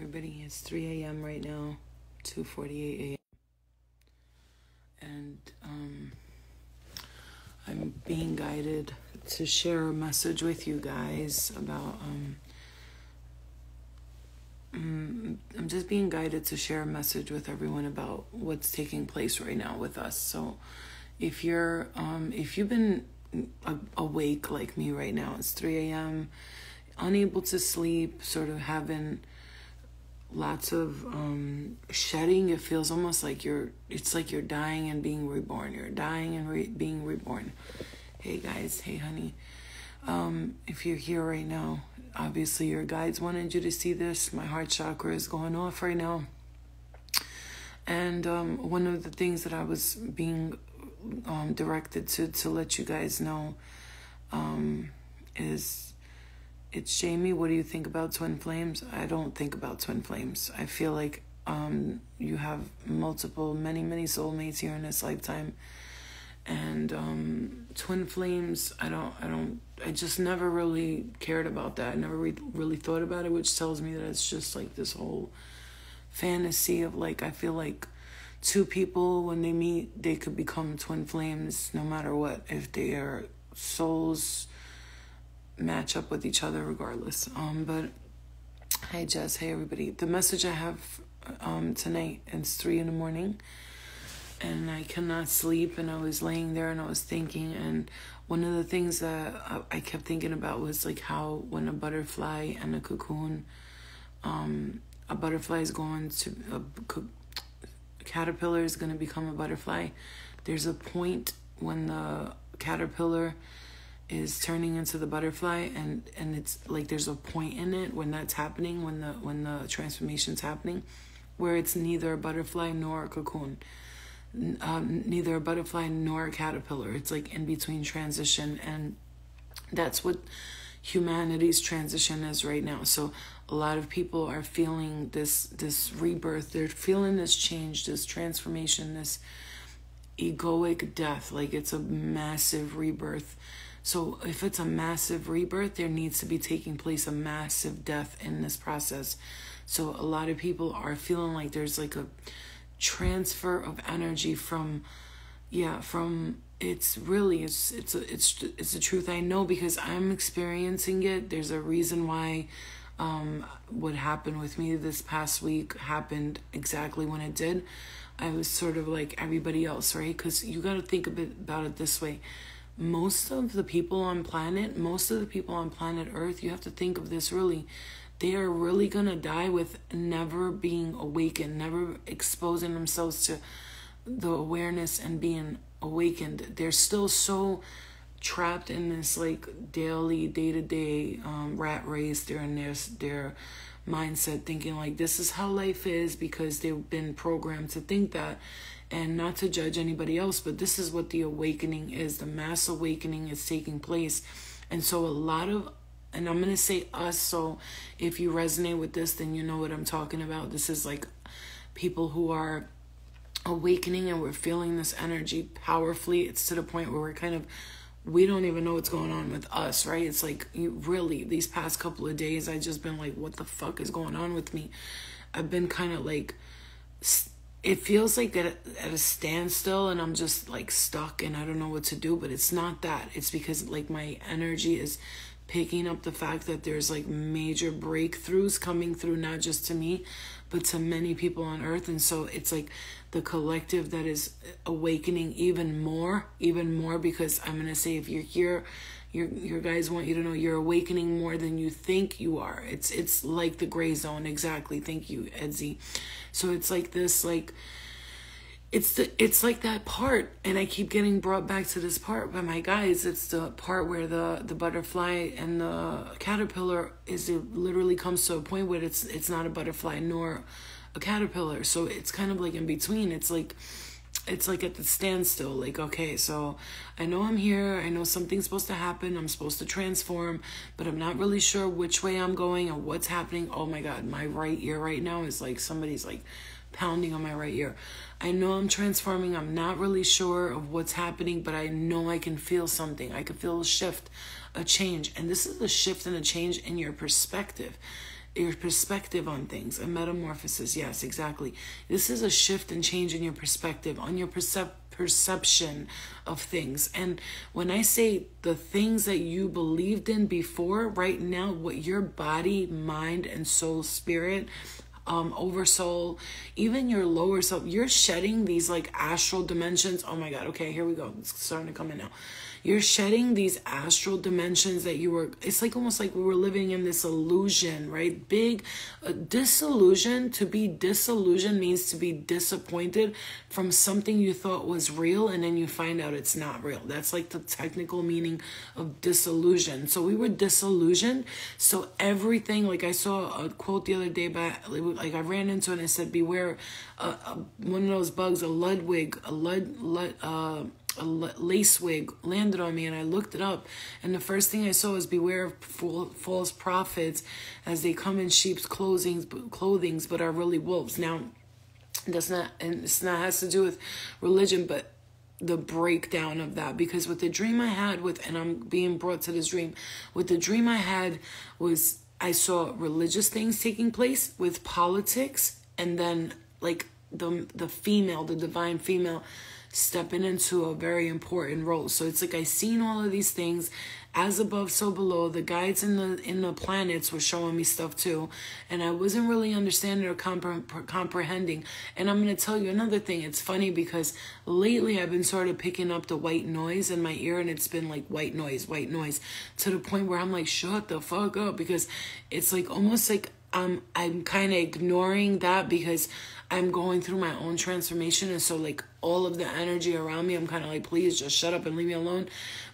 everybody. It's 3 a.m. right now, 2:48 a.m. And I'm being guided to share a message with you guys about I'm just being guided to share a message with everyone about what's taking place right now with us. So if you've been awake like me right now, it's 3 a.m., unable to sleep, sort of having lots of shedding. It feels almost like it's like you're dying and being reborn. You're dying and being reborn. Hey guys, hey honey. If you're here right now, obviously your guides wanted you to see this. My heart chakra is going off right now. And one of the things that I was being directed to let you guys know is, it's Jamie, what do you think about twin flames? I don't think about twin flames. I feel like you have many soulmates here in this lifetime. And twin flames, I just never really cared about that. I never really thought about it, which tells me that it's just like this whole fantasy of like, I feel like two people, when they meet, they could become twin flames no matter what, if their souls match up with each other regardless. But hey Jess, hey everybody. The message I have tonight, it's 3 a.m. and I cannot sleep, and I was laying there and I was thinking, and one of the things that I kept thinking about was like how when a butterfly and a cocoon, a butterfly is going to a caterpillar is going to become a butterfly. There's a point when the caterpillar is turning into the butterfly, and it's like there's a point in it when that's happening, when the transformation's happening, where it's neither a butterfly nor a cocoon, neither a butterfly nor a caterpillar. It's like in between transition, and that's what humanity's transition is right now. So a lot of people are feeling this rebirth. They're feeling this change, this transformation, this egoic death. Like it's a massive rebirth. So if it's a massive rebirth, there needs to be taking place a massive death in this process. So a lot of people are feeling like there's like a transfer of energy from it's the truth. I know because I'm experiencing it. There's a reason why what happened with me this past week happened exactly when it did. I was sort of like everybody else, right? Because you got to think a bit about it this way. Most of the people on planet Earth, you have to think of this really, they are really going to die with never being awakened, never exposing themselves to the awareness and being awakened. They're still so trapped in this like daily, day-to-day rat race. They're in their mindset thinking like this is how life is because they've been programmed to think that. And not to judge anybody else, but this is what the awakening is. The mass awakening is taking place. And so a lot of, and I'm going to say us, so if you resonate with this, then you know what I'm talking about. This is like people who are awakening, and we're feeling this energy powerfully. It's to the point where we don't even know what's going on with us, right? It's like, really, these past couple of days, I just been like, what the fuck is going on with me? I've been kind of like, it feels like at a standstill, and I'm just like stuck and I don't know what to do, but it's not that. It's because like my energy is picking up the fact that there's like major breakthroughs coming through, not just to me, but to many people on earth. And so it's like the collective that is awakening even more, because I'm going to say, if you're here, your guys want you to know you're awakening more than you think you are. It's like the gray zone. Exactly. Thank you, Edsy. So it's like this, like, it's like that part, and I keep getting brought back to this part, but my guys, it's the part where the butterfly and the caterpillar it literally comes to a point where it's not a butterfly nor a caterpillar. So it's kind of like in between. It's like at the standstill. Like, okay, so I know I'm here. I know something's supposed to happen. I'm supposed to transform, but I'm not really sure which way I'm going or what's happening. Oh my God, my right ear right now is like somebody's like pounding on my right ear. I know I'm transforming. I'm not really sure of what's happening, but I know I can feel something. I can feel a shift, a change. And this is a shift and a change in your perspective. your perspective on things. A metamorphosis, yes, exactly. This is a shift and change in your perspective, on your perception of things. And when I say the things that you believed in before, right now, what your body, mind, and soul, spirit, oversoul, even your lower self, you're shedding these like astral dimensions. Oh my God. Okay, here we go. It's starting to come in now. You're shedding these astral dimensions that you were, it's like almost like we were living in this illusion, right? Big disillusion. To be disillusioned means to be disappointed from something you thought was real, and then you find out it's not real. That's like the technical meaning of disillusion. So we were disillusioned. So everything, like I saw a quote the other day, like I ran into it and it said, beware one of those bugs, a Ludwig, a lace wig landed on me, and I looked it up, and the first thing I saw was beware of false prophets as they come in sheep's clothings but are really wolves. Now that's not, and it's not has to do with religion, but the breakdown of that, because with the dream I had and I'm being brought to this dream, with the dream I had was I saw religious things taking place with politics, and then like the divine female stepping into a very important role. So it's like I seen all of these things, as above so below. The guides in the planets were showing me stuff too, and I wasn't really understanding or comprehending. And I'm going to tell you another thing. It's funny because lately I've been sort of picking up the white noise in my ear, and it's been like white noise to the point where I'm like, shut the fuck up, because it's like almost like I'm kind of ignoring that because I'm going through my own transformation. And so like all of the energy around me, I'm kind of like, please just shut up and leave me alone.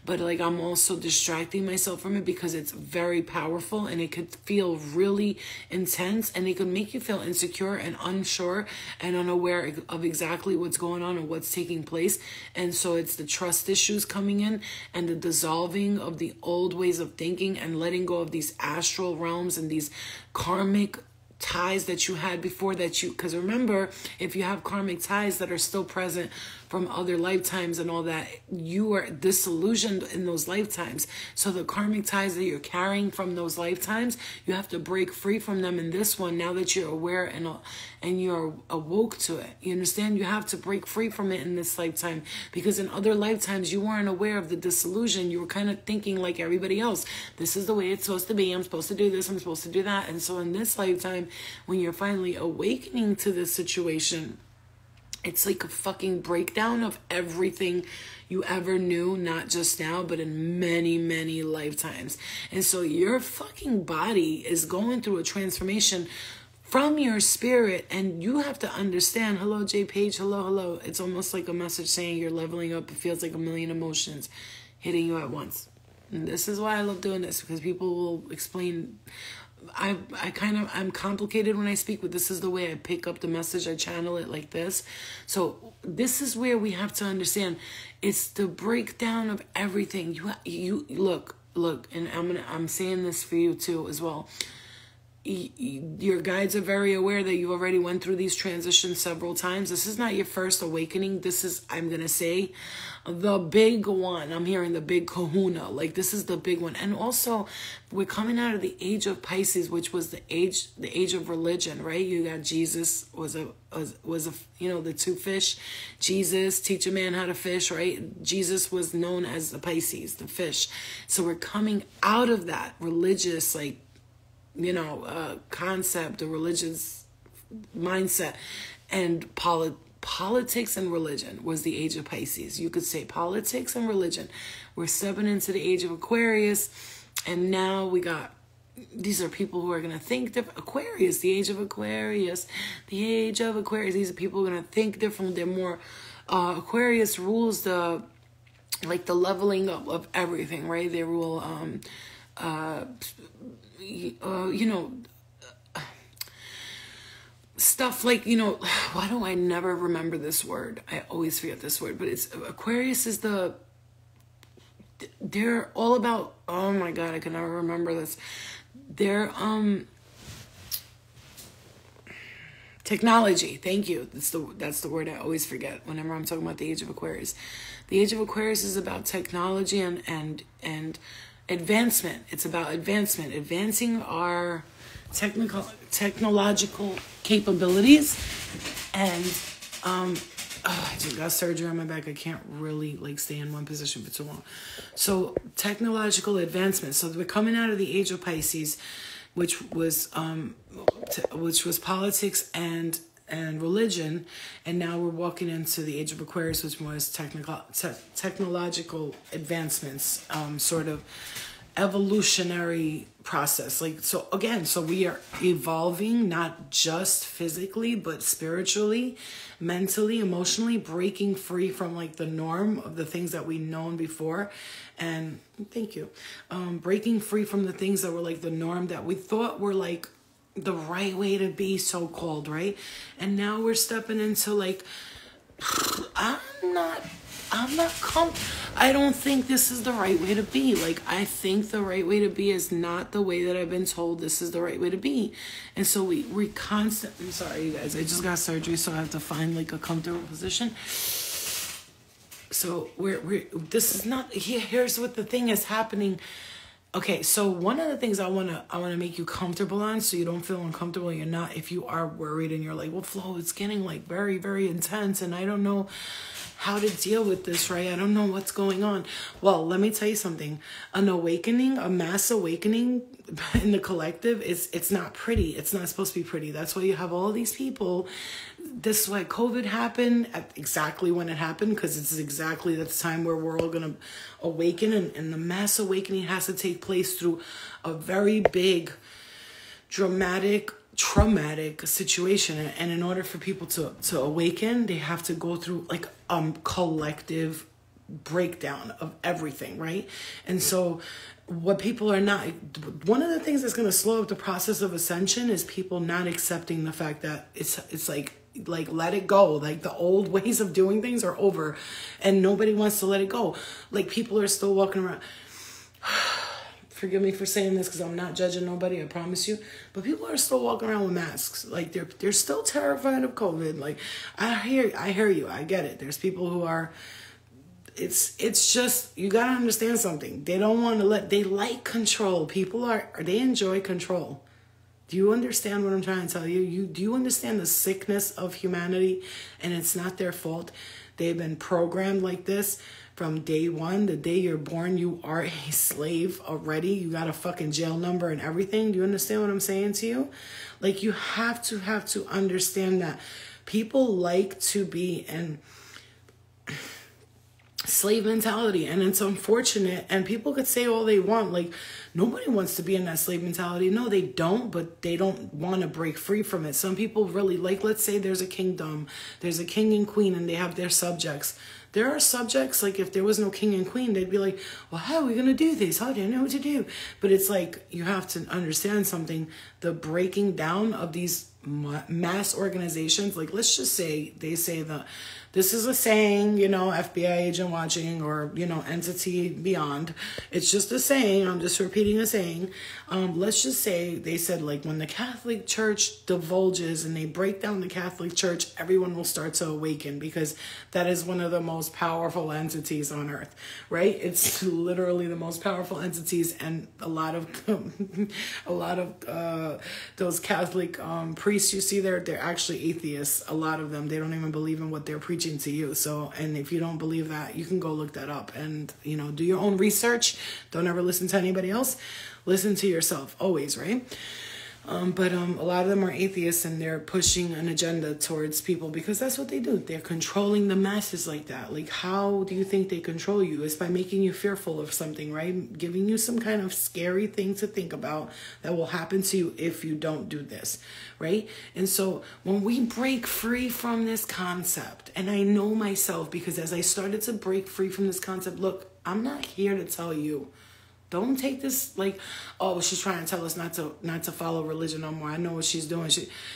But like I'm also distracting myself from it because it's very powerful, and it could feel really intense, and it could make you feel insecure and unsure and unaware of exactly what's going on and what's taking place. And so it's the trust issues coming in, and the dissolving of the old ways of thinking, and letting go of these astral realms and these karmic ties that you had before, because remember, if you have karmic ties that are still present from other lifetimes and all that, you are disillusioned in those lifetimes. So the karmic ties that you're carrying from those lifetimes, you have to break free from them in this one, now that you're aware and you're awoke to it. You understand? You have to break free from it in this lifetime, because in other lifetimes you weren't aware of the disillusion. You were kind of thinking like everybody else, this is the way it's supposed to be, I'm supposed to do this, I'm supposed to do that. And so in this lifetime, when you're finally awakening to this situation, it's like a fucking breakdown of everything you ever knew, not just now, but in many, many lifetimes. And so your fucking body is going through a transformation from your spirit, and you have to understand, hello, J Page, hello. It's almost like a message saying you're leveling up. It feels like a million emotions hitting you at once. And this is why I love doing this, because people will explain. I'm complicated when I speak, but this is the way I pick up the message. I channel it like this. So this is where we have to understand. It's the breakdown of everything. You look, and I'm saying this for you too as well. Your guides are very aware that you already went through these transitions several times. This is not your first awakening. This is, I'm going to say, the big one. I'm hearing the big kahuna. Like, this is the big one. And also, we're coming out of the age of Pisces, which was the age of religion, right? You got Jesus was a the two fish. Jesus, teach a man how to fish, right? Jesus was known as the Pisces, the fish. So we're coming out of that religious, like, concept, a religious mindset, and politics and religion was the age of Pisces. You could say politics and religion. We're stepping into the age of Aquarius, and now these are people who are going to think different. Aquarius, the age of Aquarius, these are people who are going to think differently. They're more, Aquarius rules the leveling up of everything, right? They rule, stuff like, why do I never remember this word? I always forget this word, but it's Aquarius is they're all about, oh my God, I can never remember this. They're, technology. Thank you. That's the word I always forget whenever I'm talking about the age of Aquarius. The age of Aquarius is about technology and advancement. It's about advancement, advancing our technological capabilities, and I just got surgery on my back. I can't really like stay in one position for too long. So technological advancements. So we're coming out of the age of Pisces, which was politics and religion, and now we're walking into the age of Aquarius, which was technological advancements, sort of evolutionary process. Like, so again, so we are evolving, not just physically, but spiritually, mentally, emotionally, breaking free from like the norm of the things that we've known before. And thank you. Breaking free from the things that were like the norm that we thought were like the right way to be, so-called, right? And now we're stepping into like, I don't think this is the right way to be. Like, I think the right way to be is not the way that I've been told this is the right way to be. And so we constantly, I'm sorry, you guys, I just got surgery, so I have to find like a comfortable position. So this is not, here's what the thing is happening. Okay, so one of the things I wanna make you comfortable on, so you don't feel uncomfortable. You're not, if you are worried and you're like, well, Flo, it's getting like very, very intense, and I don't know how to deal with this, right? I don't know what's going on. Well, let me tell you something. An awakening, a mass awakening in the collective, it's not pretty. It's not supposed to be pretty. That's why you have all these people. This is why COVID happened at exactly when it happened, because it's exactly the time where we're all going to awaken, and the mass awakening has to take place through a very big, dramatic, traumatic situation. And in order for people to awaken, they have to go through like collective breakdown of everything, right? And so what people are not, one of the things that's going to slow up the process of ascension is people not accepting the fact that it's like let it go. Like the old ways of doing things are over, and nobody wants to let it go. Like people are still walking around. Forgive me for saying this because I'm not judging nobody, I promise you. But people are still walking around with masks. Like they're still terrified of COVID. Like I hear you. I get it. There's people who are. It's just, you gotta understand something. They don't want to they like control. People they enjoy control. Do you understand what I'm trying to tell you? Do you understand the sickness of humanity? And it's not their fault. They've been programmed like this from day one. The day you're born, you are a slave already. You got a fucking jail number and everything. Do you understand what I'm saying to you? Like, you have to understand that people like to be in slave mentality, and it's unfortunate. And people could say all they want, like nobody wants to be in that slave mentality. No, they don't, but they don't want to break free from it. Some people really, like, let's say there's a kingdom, there's a king and queen, and they have their subjects. There are subjects, like if there was no king and queen, they'd be like, well, how are we going to do this? How do you know what to do? But it's like, you have to understand something. The breaking down of these mass organizations, like let's just say they say this is a saying, FBI agent watching, or, entity beyond. It's just a saying. I'm just repeating a saying. Let's just say they said, like, when the Catholic Church divulges and they break down the Catholic Church, everyone will start to awaken, because that is one of the most powerful entities on earth, right? It's literally the most powerful entities. And a lot of those Catholic priests you see there, they're actually atheists. A lot of them, they don't even believe in what they're preaching to you. So, and if you don't believe that, you can go look that up and, do your own research. Don't ever listen to anybody else. Listen to yourself always, right? But a lot of them are atheists, and they're pushing an agenda towards people because that's what they do. They're controlling the masses like that. Like, how do you think they control you? It's by making you fearful of something, right? Giving you some kind of scary thing to think about that will happen to you if you don't do this, right? And so when we break free from this concept, and I know myself, because as I started to break free from this concept, look, I'm not here to tell you, don't take this like, oh, she's trying to tell us not to follow religion no more. I know what she's doing.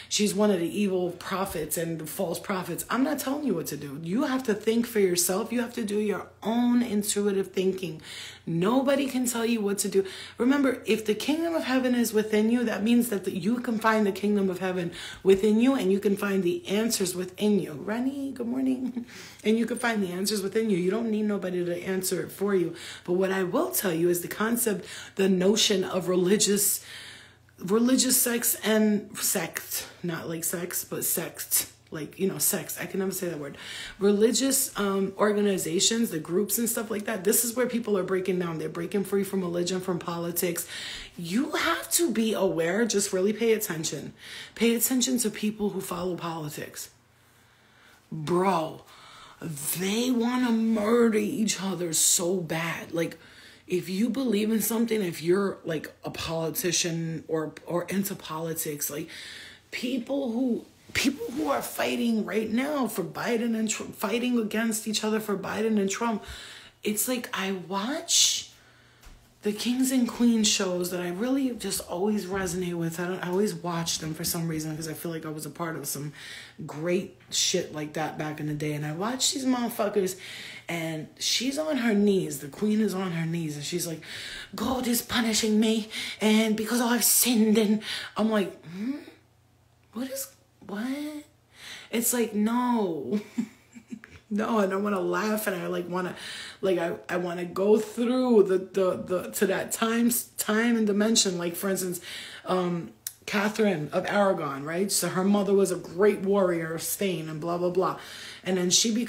She's one of the evil prophets and the false prophets. I'm not telling you what to do. You have to think for yourself. You have to do your own intuitive thinking. Nobody can tell you what to do. Remember, if the kingdom of heaven is within you, that means that you can find the kingdom of heaven within you, and you can find the answers within you. Rani, good morning. And you can find the answers within you. You don't need nobody to answer it for you. But what I will tell you is the concept, the notion of religious religious sects and sect, not like sex, but sect, like, you know, sex. I can never say that word. Religious organizations, the groups and stuff like that. This is where people are breaking down. They're breaking free from religion, from politics. You have to be aware. Just really pay attention. Pay attention to people who follow politics. Bro, they want to murder each other so bad. Like, if you believe in something, if you're like a politician or into politics, like people who are fighting right now for Biden and Trump, fighting against each other for Biden and Trump, it's like I watch the Kings and Queens shows that I really just always resonate with. I always watch them for some reason because I feel like I was a part of some great shit like that back in the day. And I watch these motherfuckers, and she's on her knees. The queen is on her knees, and she's like, God is punishing me, and because I've sinned. And I'm like, what? It's like, no. No, and I want to laugh, and I like want to, like I want to go through the to that time and dimension. Like, for instance, Catherine of Aragon, right? So her mother was a great warrior of Spain and blah blah blah, and then she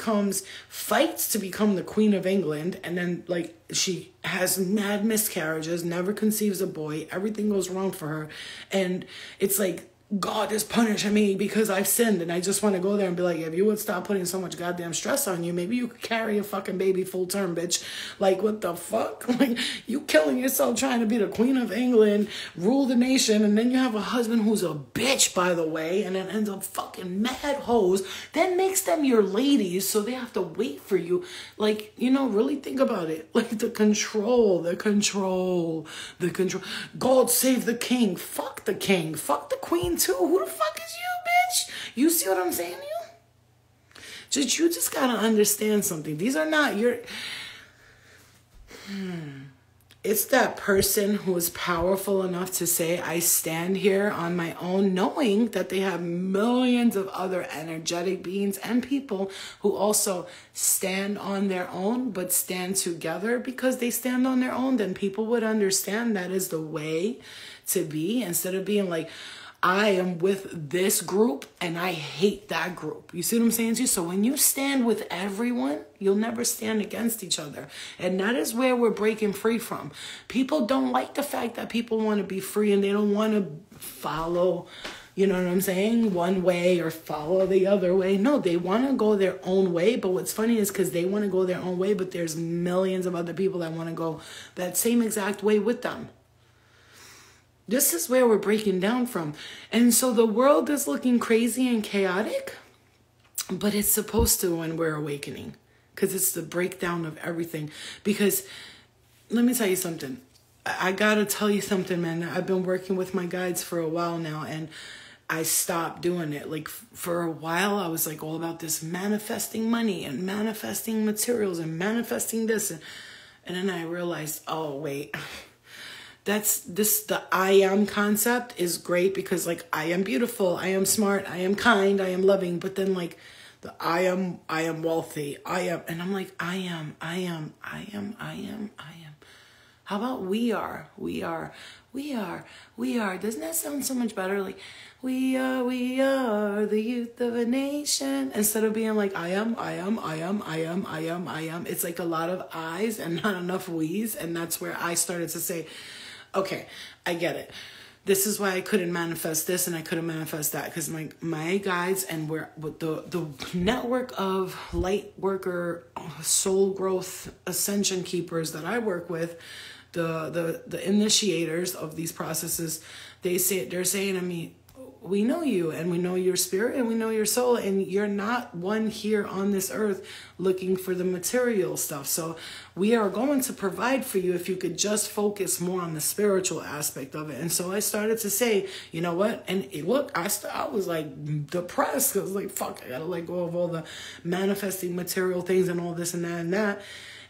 fights to become the Queen of England, and then like she has mad miscarriages, never conceives a boy, everything goes wrong for her, and it's like, God is punishing me because I've sinned. And I just want to go there and be like, if you would stop putting so much goddamn stress on you, maybe you could carry a fucking baby full term, bitch. Like, what the fuck? Like, you killing yourself trying to be the Queen of England, rule the nation, and then you have a husband who's a bitch, by the way, and then ends up fucking mad hoes, then makes them your ladies, so they have to wait for you. Like, you know, really think about it. Like, the control. God save the king. Fuck the king. Fuck the queen too. Who the fuck is you, bitch? You see what I'm saying to you? You just gotta understand something. These are not your... It's that person who is powerful enough to say, I stand here on my own, knowing that they have millions of other energetic beings and people who also stand on their own, but stand together because they stand on their own. Then people would understand that is the way to be, instead of being like, I am with this group and I hate that group. You see what I'm saying to you? So when you stand with everyone, you'll never stand against each other. And that is where we're breaking free from. People don't like the fact that people want to be free and they don't want to follow, you know what I'm saying, one way or follow the other way. No, they want to go their own way. But what's funny is because they want to go their own way, but there's millions of other people that want to go that same exact way with them. This is where we're breaking down from. And so the world is looking crazy and chaotic, but it's supposed to when we're awakening, because it's the breakdown of everything. Because let me tell you something. I got to tell you something, man. I've been working with my guides for a while now, and I stopped doing it. Like, for a while, I was like all about this manifesting money and manifesting materials and manifesting this. And then I realized, oh, wait. The I am concept is great because, like, I am beautiful, I am smart, I am kind, I am loving. But then, like, the I am wealthy, and I'm like, I am. How about we are? Doesn't that sound so much better? Like, we are the youth of a nation. Instead of being like, I am. It's like a lot of I's and not enough we's. And that's where I started to say, okay, I get it. This is why I couldn't manifest this and I couldn't manifest that, because my guides and we're with the network of light worker, soul growth, ascension keepers that I work with, the initiators of these processes, they're saying to me, we know you and we know your spirit and we know your soul, and you're not one here on this earth looking for the material stuff. So we are going to provide for you if you could just focus more on the spiritual aspect of it. And so I started to say, you know what? And look, I was like depressed. I was like, fuck, I gotta let go of all the manifesting material things and all this and that and that.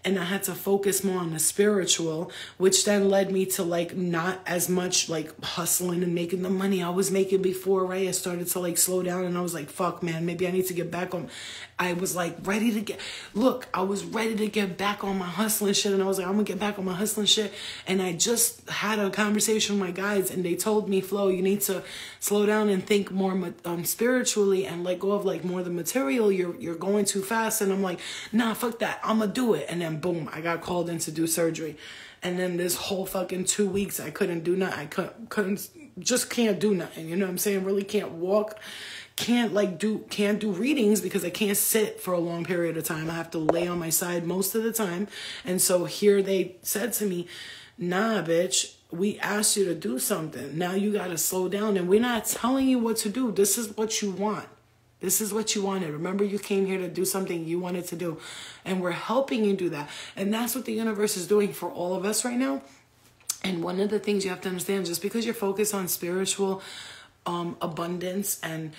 and I had to focus more on the spiritual, which then led me to like not as much like hustling and making the money I was making before, right? I started to like slow down, and I was like, fuck, man, maybe I need to get back on. I was like I was ready to get back on my hustling shit, and I was like, I'm gonna get back on my hustling shit. And I just had a conversation with my guides, and they told me, Flo, you need to slow down and think more spiritually and let go of like more of the material. You're going too fast. And I'm like, nah, fuck that, I'm gonna do it. And then boom, I got called in to do surgery. And then this whole fucking 2 weeks, I couldn't do nothing. I can't do nothing. You know what I'm saying? Really can't walk. Can't do readings because I can't sit for a long period of time. I have to lay on my side most of the time. And so here they said to me, nah, bitch, we asked you to do something. Now you got to slow down, and we're not telling you what to do. This is what you want. This is what you wanted. Remember, you came here to do something you wanted to do, and we're helping you do that. And that's what the universe is doing for all of us right now. And one of the things you have to understand, just because you're focused on spiritual abundance, and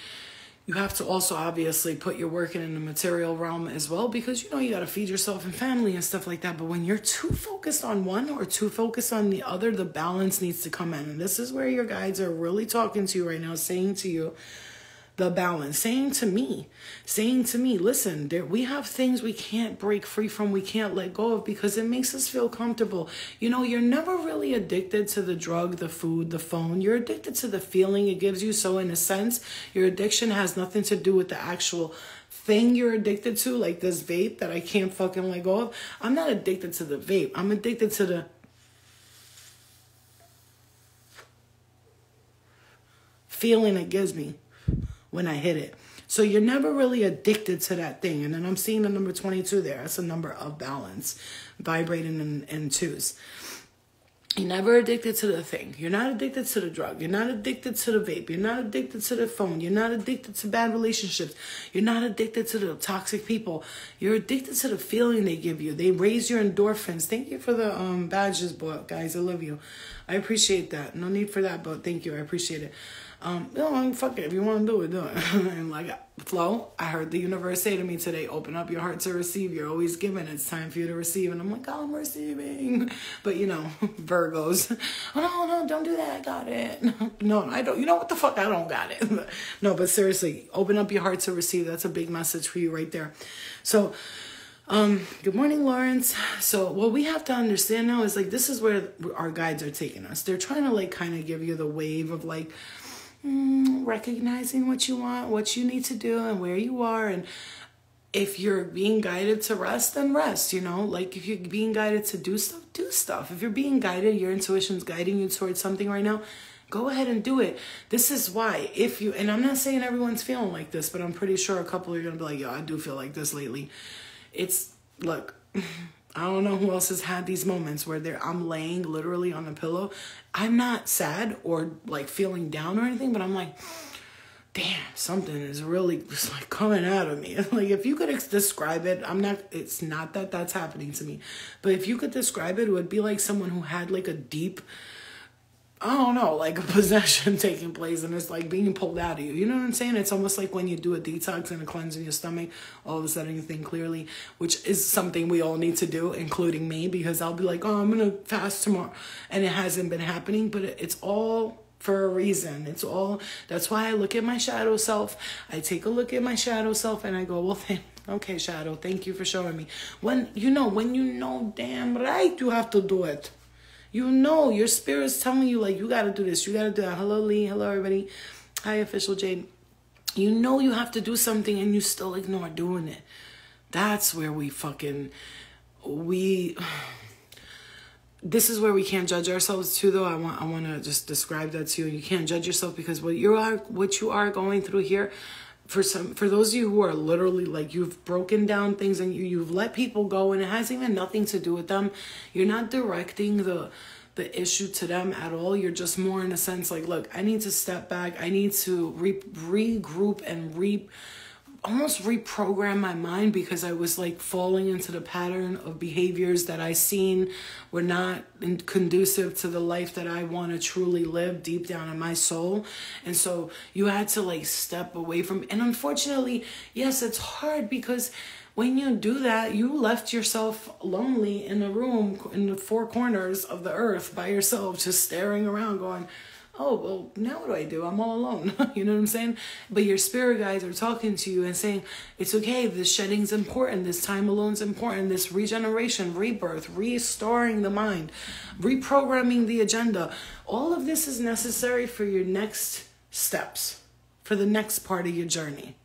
you have to also obviously put your work in the material realm as well, because you know you got to feed yourself and family and stuff like that. But when you're too focused on one or too focused on the other, the balance needs to come in. And this is where your guides are really talking to you right now, saying to you, the balance, saying to me, listen, we have things we can't break free from, we can't let go of, because it makes us feel comfortable. You know, you're never really addicted to the drug, the food, the phone. You're addicted to the feeling it gives you. So in a sense, your addiction has nothing to do with the actual thing you're addicted to, like this vape that I can't fucking let go of. I'm not addicted to the vape. I'm addicted to the feeling it gives me when I hit it. So you're never really addicted to that thing. And then I'm seeing the number 22 there. That's a number of balance, vibrating in twos. You're never addicted to the thing. You're not addicted to the drug. You're not addicted to the vape. You're not addicted to the phone. You're not addicted to bad relationships. You're not addicted to the toxic people. You're addicted to the feeling they give you. They raise your endorphins. Thank you for the badges, guys. I love you. I appreciate that. No need for that, but thank you. I appreciate it. No, fuck it. If you want to do it, do it. And like, Flo, I heard the universe say to me today, open up your heart to receive. You're always giving. It's time for you to receive. And I'm like, oh, I'm receiving. But, you know, Virgos. Oh, no, don't do that. I got it. No, I don't. You know what the fuck? I don't got it. No, but seriously, open up your heart to receive. That's a big message for you right there. So, good morning, Lawrence. So what we have to understand now is like, this is where our guides are taking us. They're trying to like kind of give you the wave of like, recognizing what you want, what you need to do, and where you are. And if you're being guided to rest, then rest, you know, like if you're being guided to do stuff, do stuff. If you're being guided, your intuition's guiding you towards something right now, go ahead and do it. This is why, and I'm not saying everyone's feeling like this, but I'm pretty sure a couple are going to be like, yo, I do feel like this lately. Look, I don't know who else has had these moments where I'm laying literally on a pillow. I'm not sad or like feeling down or anything, but I'm like, damn, something is really just like coming out of me. Like if you could describe it, it's not that that's happening to me, but if you could describe it, it would be like someone who had like a deep, I don't know, like a possession taking place and it's like being pulled out of you. You know what I'm saying? It's almost like when you do a detox and a cleanse in your stomach, all of a sudden you think clearly, which is something we all need to do, including me, because I'll be like, oh, I'm going to fast tomorrow. And it hasn't been happening, but it's all for a reason. That's why I look at my shadow self. I take a look at my shadow self and I go, well, okay, shadow, thank you for showing me. When you know damn right you have to do it. You know, your spirit's telling you, like, you got to do this. You got to do that. Hello, Lee. Hello, everybody. Hi, Official Jade. You know you have to do something and you still ignore doing it. That's where this is where we can't judge ourselves too, though. I want to just describe that to you. You can't judge yourself because what you are going through here, for those of you who are literally like, you've broken down things and you've let people go and it has even nothing to do with them. You're not directing the issue to them at all. You're just more in a sense like, look, I need to step back. I need to regroup and almost reprogram my mind because I was like falling into the pattern of behaviors that I seen were not conducive to the life that I want to truly live deep down in my soul. And so you had to like step away from, and unfortunately, yes, it's hard because when you do that, you left yourself lonely in a room in the four corners of the earth by yourself, just staring around going, oh, well, now what do? I'm all alone. You know what I'm saying? But your spirit guides are talking to you and saying, it's okay. This shedding's important. This time alone's important. This regeneration, rebirth, restoring the mind, reprogramming the agenda. All of this is necessary for your next steps, for the next part of your journey.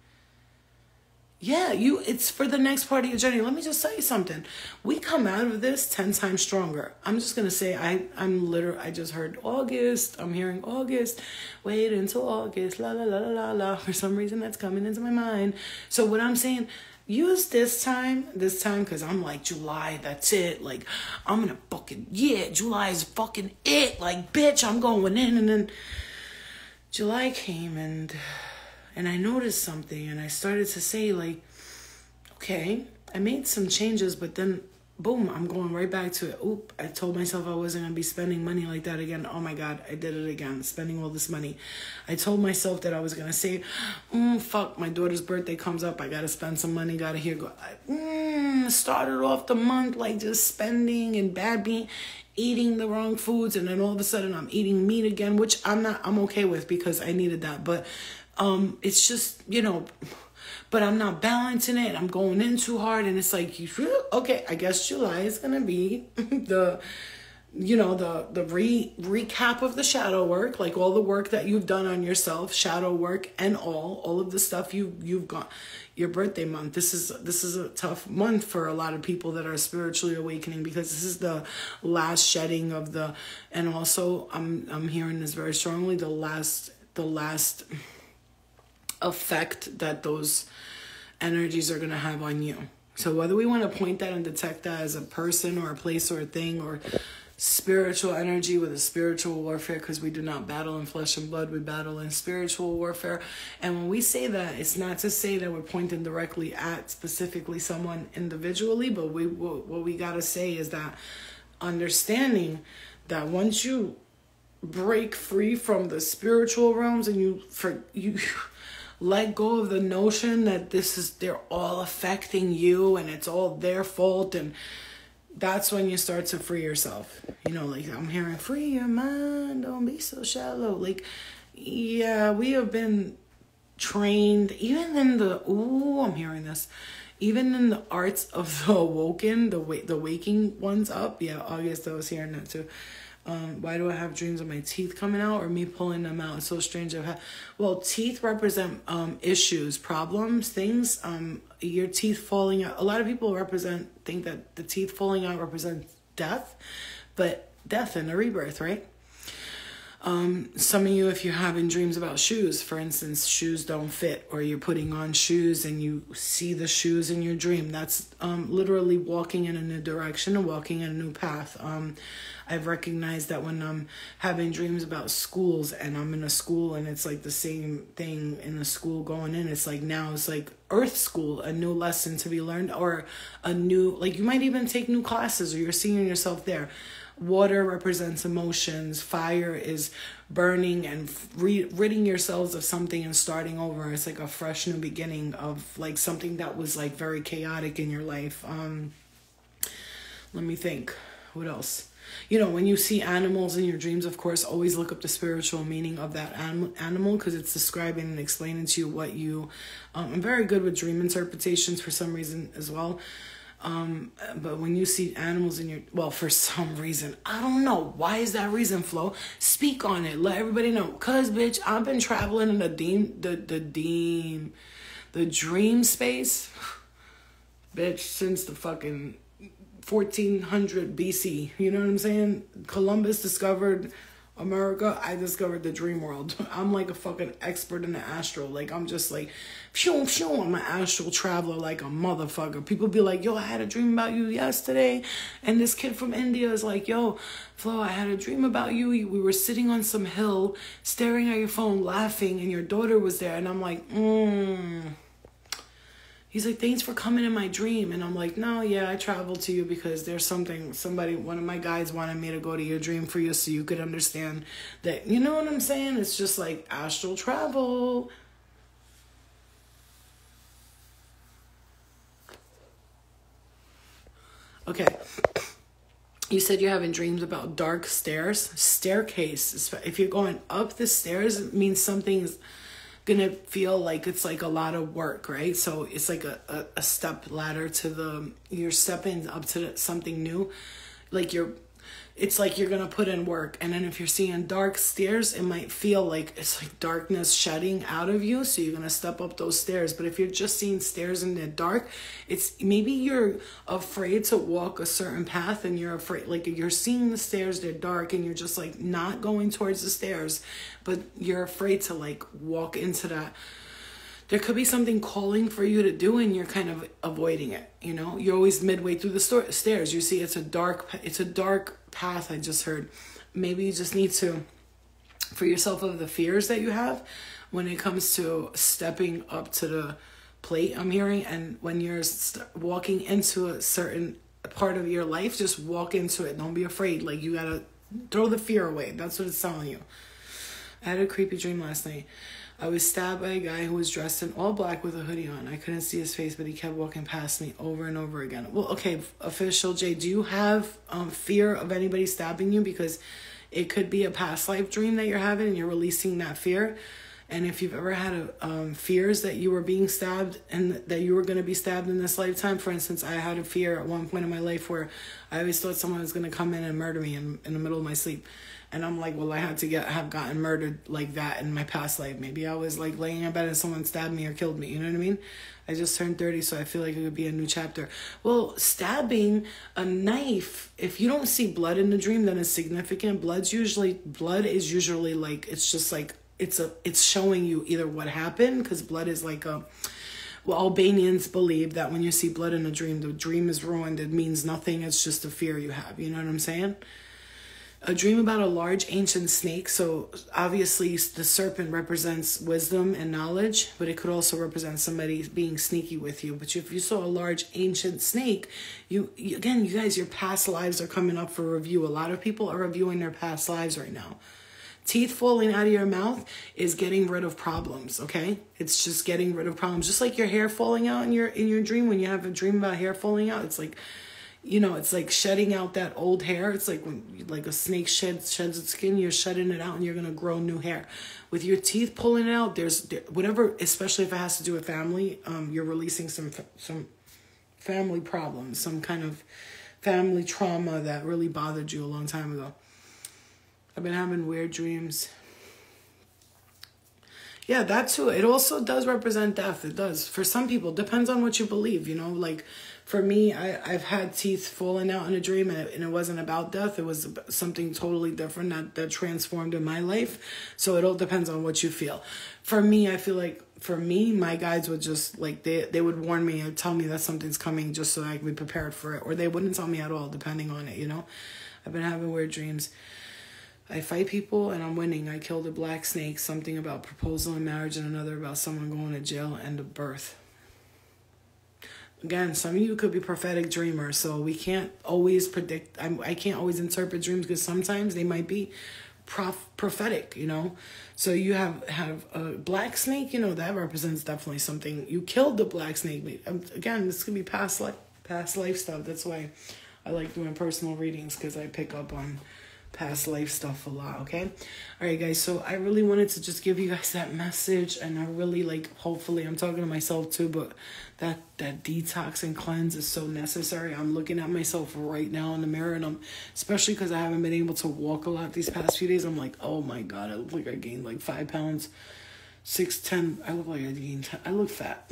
Yeah, it's for the next part of your journey. Let me just tell you something. We come out of this 10 times stronger. I'm just going to say, I just heard August. I'm hearing August. Wait until August. La, la, la, la, la, la. For some reason, that's coming into my mind. So what I'm saying, use this time, because I'm like, July, that's it. Like, I'm going to fucking, yeah, July is fucking it. Like, bitch, I'm going in. And then July came and I noticed something, and I started to say, like, okay, I made some changes, but then, boom, I'm going right back to it. Oop, I told myself I wasn't going to be spending money like that again. Oh, my God, I did it again, spending all this money. I told myself that I was going to say, fuck, my daughter's birthday comes up. I got to spend some money, got to go. Started off the month, like, just spending and eating the wrong foods, and then all of a sudden I'm eating meat again, which I'm okay with because I needed that, but it's just, but I'm not balancing it. I'm going in too hard, and it's like, okay, I guess July is going to be the recap of the shadow work, like all the work that you've done on yourself, shadow work and all of the stuff you've got. Your birthday month. This is a tough month for a lot of people that are spiritually awakening, because this is the last shedding of and also I'm hearing this very strongly, the last effect that those energies are going to have on you. So whether we want to point that and detect that as a person or a place or a thing or spiritual energy with a spiritual warfare, because we do not battle in flesh and blood, we battle in spiritual warfare. And when we say that, it's not to say that we're pointing directly at specifically someone individually, but what we got to say is that understanding that once you break free from the spiritual realms and you let go of the notion that they're all affecting you and it's all their fault, and that's when you start to free yourself. Like I'm hearing, free your mind, don't be so shallow. Like, yeah, we have been trained, even in I'm hearing this, even in the arts of the awoken, the waking ones up. Yeah, August, I was hearing that too. Why do I have dreams of my teeth coming out or me pulling them out? It's so strange. Teeth represent issues, problems, things. Your teeth falling out. A lot of people think that the teeth falling out represents death, but death and a rebirth, right? Some of you, if you're having dreams about shoes, for instance, shoes don't fit, or you're putting on shoes and you see the shoes in your dream, that's literally walking in a new direction and walking in a new path. I've recognized that when I'm having dreams about schools and I'm in a school and it's like the same thing in the school going in, it's like now it's like earth school, a new lesson to be learned, or a new, like you might even take new classes or you're seeing yourself there. Water represents emotions. Fire is burning and ridding yourselves of something and starting over. It's like a fresh new beginning of like something that was like very chaotic in your life. Let me think. What else? When you see animals in your dreams, of course, always look up the spiritual meaning of that animal, because it's describing and explaining to you what you... I'm very good with dream interpretations for some reason as well. But when you see animals in for some reason, I don't know. Why is that reason, Flo? Speak on it. Let everybody know. Cause, bitch, I've been traveling in the dream space, bitch, since the fucking 1400 BC. You know what I'm saying? Columbus discovered America. I discovered the dream world. I'm like a fucking expert in the astral. Like, I'm just like, phew, phew, I'm an astral traveler like a motherfucker. People be like, yo, I had a dream about you yesterday. And this kid from India is like, yo, Flo, I had a dream about you. We were sitting on some hill, staring at your phone, laughing, and your daughter was there. And I'm like, He's like, thanks for coming in my dream. And I'm like, no, yeah, I traveled to you because there's one of my guides wanted me to go to your dream for you so you could understand that, you know what I'm saying? It's just like astral travel. Okay. You said you're having dreams about dark stairs. Staircase. If you're going up the stairs, it means something's gonna feel like it's like a lot of work, right? So it's like a step ladder to you're stepping up to something new. Like it's like you're gonna put in work. And then if you're seeing dark stairs, it might feel like it's like darkness shedding out of you, so you're gonna step up those stairs. But if you're just seeing stairs in the dark, it's maybe you're afraid to walk a certain path, and you're afraid, like you're seeing the stairs, they're dark, and you're just like not going towards the stairs, but you're afraid to like walk into that. There could be something calling for you to do, and you're kind of avoiding it. You know, you're always midway through the stairs. You see, it's a dark path. I just heard. Maybe you just need to, for yourself, of the fears that you have when it comes to stepping up to the plate. I'm hearing, and when you're walking into a certain part of your life, just walk into it. Don't be afraid. Like, you gotta throw the fear away. That's what it's telling you. I had a creepy dream last night. I was stabbed by a guy who was dressed in all black with a hoodie on. I couldn't see his face, but he kept walking past me over and over again. Well, okay, Official J, do you have fear of anybody stabbing you? Because it could be a past life dream that you're having, and you're releasing that fear. And if you've ever had fears that you were being stabbed and that you were going to be stabbed in this lifetime, for instance, I had a fear at one point in my life where I always thought someone was going to come in and murder me in the middle of my sleep. And I'm like, well, I had to have gotten murdered like that in my past life. Maybe I was like laying in bed and someone stabbed me or killed me. You know what I mean? I just turned 30, so I feel like it would be a new chapter. Well, stabbing, a knife, if you don't see blood in the dream, then it's significant. Blood is usually like, it's just like, it's showing you either what happened, because blood is like Albanians believe that when you see blood in a dream, the dream is ruined. It means nothing. It's just a fear you have. You know what I'm saying? A dream about a large ancient snake. So obviously the serpent represents wisdom and knowledge, but it could also represent somebody being sneaky with you. But if you saw a large ancient snake, you guys, your past lives are coming up for review. A lot of people are reviewing their past lives right now. Teeth falling out of your mouth is getting rid of problems, okay? It's just getting rid of problems. Just like your hair falling out in your dream. When you have a dream about hair falling out, it's like, you know, it's like shedding out that old hair. It's like when like a snake sheds its skin, you're shedding it out and you're going to grow new hair. With your teeth pulling it out, there's whatever, especially if it has to do with family, you're releasing some family problems, some kind of family trauma that really bothered you a long time ago. I've been having weird dreams. Yeah, that too. It also does represent death. It does. For some people, depends on what you believe, you know. Like, for me, I've had teeth falling out in a dream, and it wasn't about death. It was something totally different that transformed in my life. So it all depends on what you feel. For me, I feel like, my guides would just, like, they would warn me or tell me that something's coming just so I can be prepared for it. Or they wouldn't tell me at all, depending on it, you know. I've been having weird dreams. I fight people and I'm winning. I killed a black snake. Something about proposal and marriage, and another about someone going to jail and a birth. Again, some of you could be prophetic dreamers, so we can't always predict. I can't always interpret dreams, because sometimes they might be prophetic, you know. So you have a black snake, you know, that represents definitely something. You killed the black snake. Again, this could be past life stuff. That's why I like doing personal readings, because I pick up on past life stuff a lot, okay? All right, guys, so I really wanted to just give you guys that message, and I really, like, hopefully, I'm talking to myself too, but that detox and cleanse is so necessary. I'm looking at myself right now in the mirror, and I'm, especially because I haven't been able to walk a lot these past few days, I'm like, oh my God, I look like I gained like 5 pounds. 6'10", I look like I gained 10. I look fat,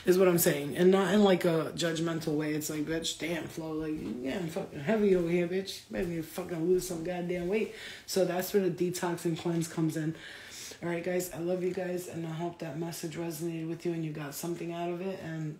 is what I'm saying. And not in like a judgmental way. It's like, bitch, damn, Flo, like, yeah, I'm fucking heavy over here, bitch. Maybe fucking lose some goddamn weight. So that's where the detox and cleanse comes in. All right, guys, I love you guys, and I hope that message resonated with you and you got something out of it, and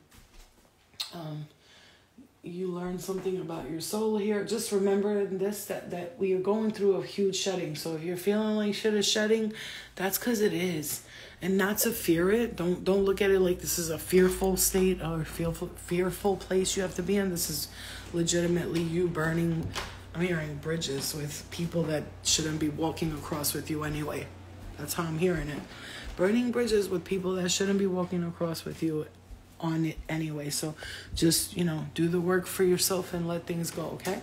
you learned something about your soul here. Just remember this, that we are going through a huge shedding. So if you're feeling like shit is shedding, that's because it is. And not to fear it. Don't look at it like this is a fearful state or fearful place you have to be in. This is legitimately you burning, I'm hearing, bridges with people that shouldn't be walking across with you anyway. That's how I'm hearing it. Burning bridges with people that shouldn't be walking across with you on it anyway. So just, do the work for yourself and let things go, okay?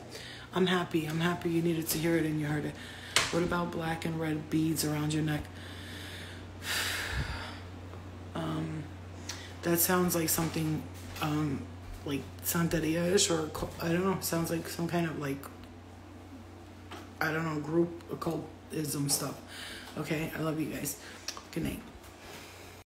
I'm happy you needed to hear it and you heard it. What about black and red beads around your neck? That sounds like something like Santeria-ish, or I don't know, sounds like some kind of like, I don't know, group occultism stuff. Okay, I love you guys. Good night.